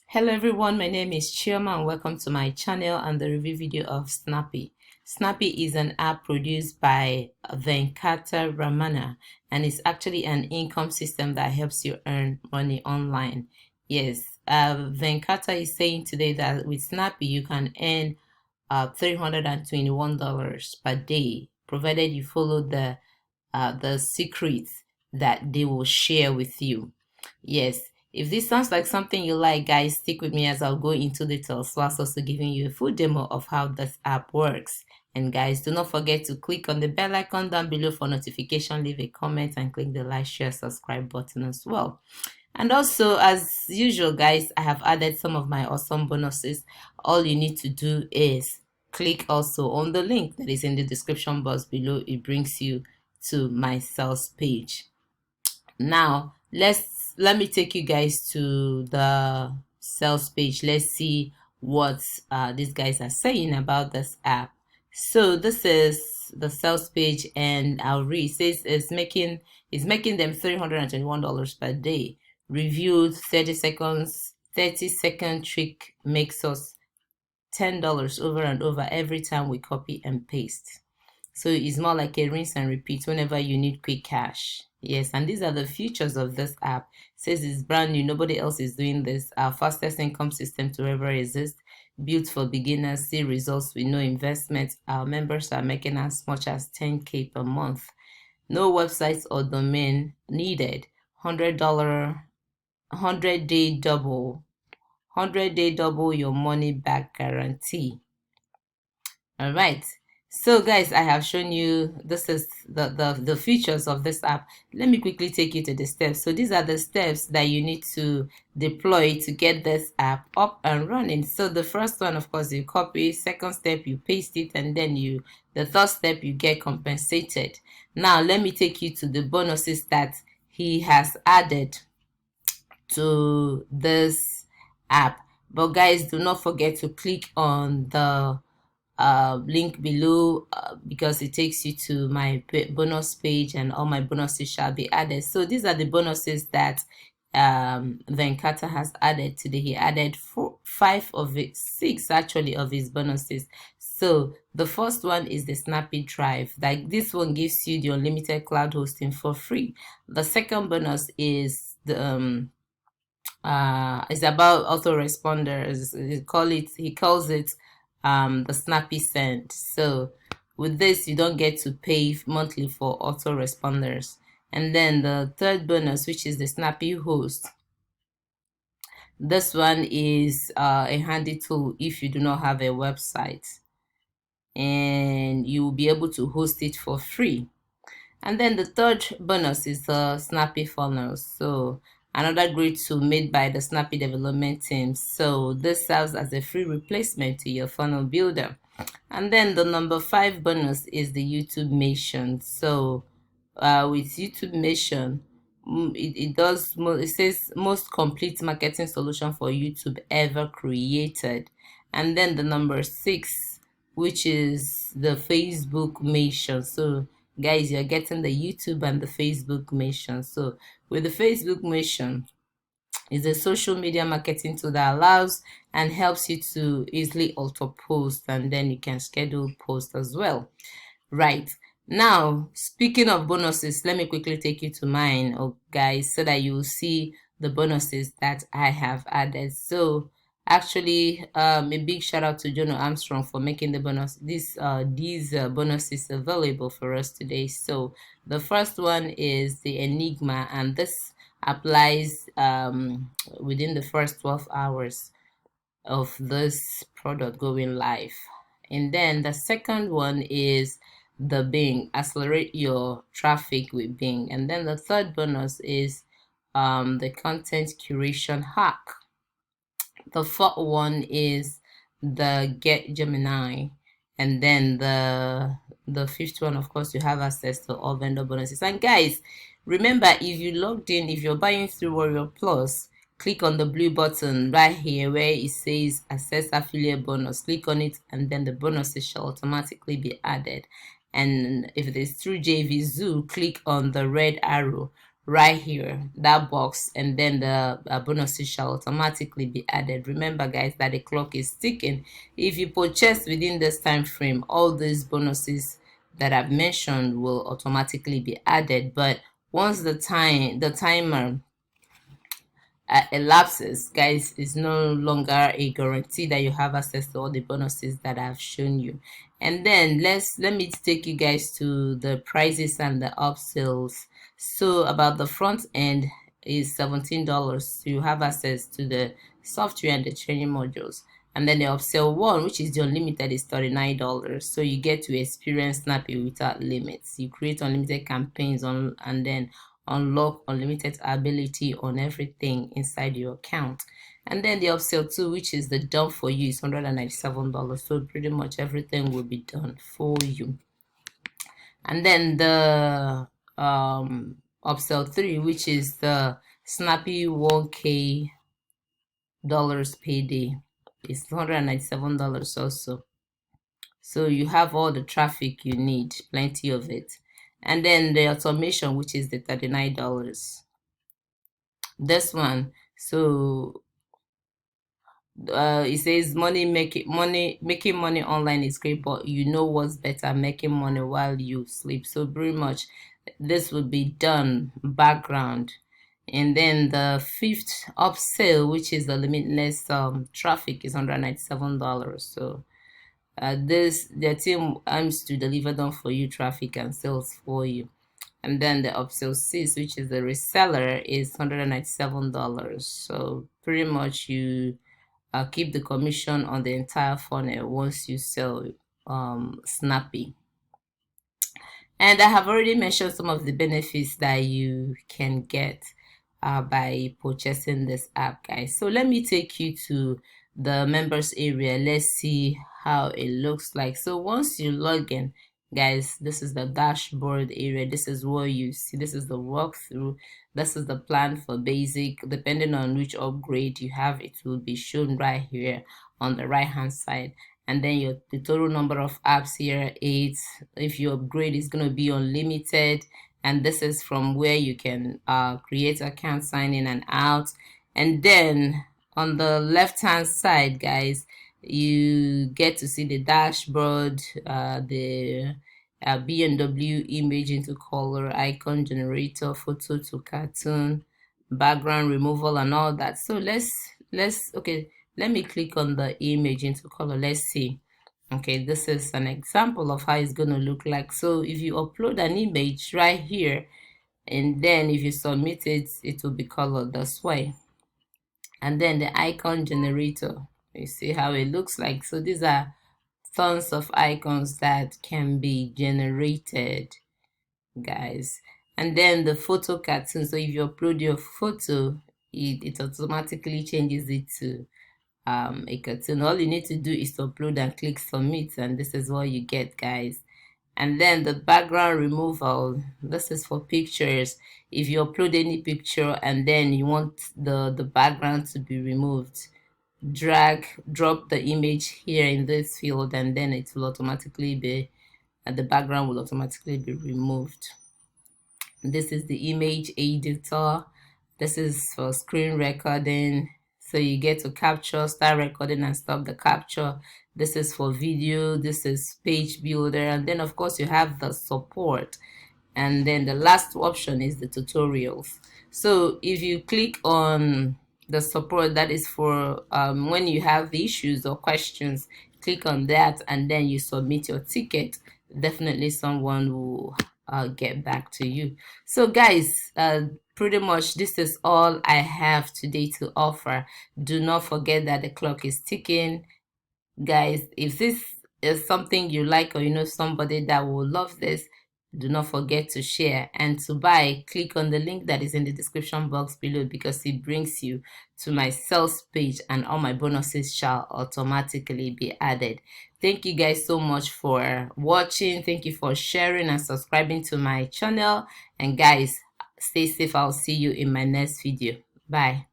Hello everyone, my name is Chioma and welcome to my channel and the review video of Snappy. Snappy is an app produced by Venkata Ramana and it's actually an income system that helps you earn money online. Yes, Venkata is saying today that with Snappy you can earn $321 per day, provided you follow the secrets that they will share with you. Yes, if this sounds like something you like, guys, stick with me as I'll go into details, whilst also giving you a full demo of how this app works. And guys, do not forget to click on the bell icon down below for notification, leave a comment, and click the like, share, subscribe button as well. And also, as usual, guys, I have added some of my awesome bonuses. All you need to do is click also on the link that is in the description box below. It brings you to my sales page. Now let me take you guys to the sales page. Let's see what these guys are saying about this app. So this is the sales page, and I'll read. It says it's making them $321 per day. Reviewed 30-second trick makes us $10 over and over every time we copy and paste. So it's more like a rinse and repeat whenever you need quick cash. Yes, and these are the features of this app. It says it's brand new, nobody else is doing this. Our fastest income system to ever exist, built for beginners, see results with no investment. Our members are making as much as $10K per month. No websites or domain needed. $100 100-day double. 100-day double your money back guarantee. All right, so guys, I have shown you this is the features of this app. Let me quickly take you to the steps. So these are the steps that you need to deploy to get this app up and running. So the first one, of course, you copy. Second step, you paste it, and then the third step, you get compensated. Now let me take you to the bonuses that he has added to this app. But guys, do not forget to click on the link below because it takes you to my bonus page, and all my bonuses shall be added. So these are the bonuses that Venkata has added today. He added six actually of his bonuses. So the first one is the Snappy Drive. Like, this one gives you the unlimited cloud hosting for free. The second bonus is the it's about autoresponders. He calls it the Snappy Send. So with this, you don't get to pay monthly for autoresponders. And then the third bonus, which is the Snappy Host. This one is a handy tool if you do not have a website, and you will be able to host it for free. And then the third bonus is the Snappy Funnels. So another great tool made by the Snappy development team. So this serves as a free replacement to your funnel builder. And then the number 5 bonus is the YouTube Mission. So with YouTube Mission, it says most complete marketing solution for YouTube ever created. And then the number 6, which is the Facebook Mission. So guys, you're getting the YouTube and the Facebook Mission. So with the Facebook Mission, it's a social media marketing tool that allows and helps you to easily auto post, and then you can schedule posts as well. Right, now speaking of bonuses, let me quickly take you to mine, guys, so that you will see the bonuses that I have added. So actually, a big shout out to Jono Armstrong for making these bonuses available for us today. So the first one is the Enigma, and this applies within the first 12 hours of this product going live. And then the second one is the Bing, accelerate your traffic with Bing. And then the third bonus is the content curation hack. The fourth one is the Get Gemini. And then the fifth one, of course, you have access to all vendor bonuses. And guys, remember, if you logged in, if you're buying through Warrior Plus, click on the blue button right here where it says access affiliate bonus. Click on it, and then the bonuses shall automatically be added. And if it is through JV Zoo, click on the red arrow right here, that box, and then the bonuses shall automatically be added. Remember guys that the clock is ticking. If you purchase within this time frame, all these bonuses that I've mentioned will automatically be added. But once the timer elapses, guys, is no longer a guarantee that you have access to all the bonuses that I've shown you. And then let me take you guys to the prices and the upsells. So about the front end is $17. You have access to the software and the training modules. And then the upsell one, which is the unlimited, is $39. So you get to experience Snappy without limits. You create unlimited campaigns on, and then unlock unlimited ability on everything inside your account. And then the upsell 2, which is the done for you, is $197. So pretty much everything will be done for you. And then the upsell 3, which is the Snappy 1K dollars payday, is $197 also. So you have all the traffic you need, plenty of it. And then the automation, which is the $39. This one, so it says making money online is great, but you know what's better, making money while you sleep. So pretty much this would be done background. And then the 5th upsell, which is the limitless traffic, is $197. So the team aims to deliver them for you, traffic and sales for you. And then the upsell 6, which is the reseller, is $197. So pretty much you keep the commission on the entire funnel once you sell Snappy. And I have already mentioned some of the benefits that you can get by purchasing this app, guys. So let me take you to the members area. Let's see how it looks like. So once you log in, guys, this is the dashboard area. This is where you see, this is the walkthrough. This is the plan for basic. Depending on which upgrade you have, it will be shown right here on the right hand side. And then the total number of apps here, 8. If you upgrade, it's going to be unlimited. And this is from where you can create account, sign in and out. And then on the left hand side, guys, you get to see the dashboard, the BMW image into color, icon generator, photo to cartoon, background removal and all that. So okay, let me click on the image into color. Let's see. Okay, this is an example of how it's going to look like. So if you upload an image right here, and then if you submit it, it will be colored this way. And then the icon generator, you see how it looks like. So these are tons of icons that can be generated, guys. And then the photo cartoon, so if you upload your photo, it automatically changes it to a cartoon. All you need to do is to upload and click submit, and this is what you get, guys. And then the background removal, this is for pictures. If you upload any picture and then you want the background to be removed, drop the image here in this field, and then it will automatically be the background will automatically be removed. This is the image editor. This is for screen recording, so you get to capture, start recording and stop the capture. This is for video. This is page builder. And then of course you have the support. And then the last option is the tutorials. So if you click on the support, that is for when you have issues or questions, click on that and then you submit your ticket. Definitely someone will get back to you. So guys, pretty much this is all I have today to offer. Do not forget that the clock is ticking, guys. If this is something you like, or you know somebody that will love this, do not forget to share. And to buy, click on the link that is in the description box below, because it brings you to my sales page and all my bonuses shall automatically be added. Thank you guys so much for watching. Thank you for sharing and subscribing to my channel. And guys, stay safe. I'll see you in my next video. Bye.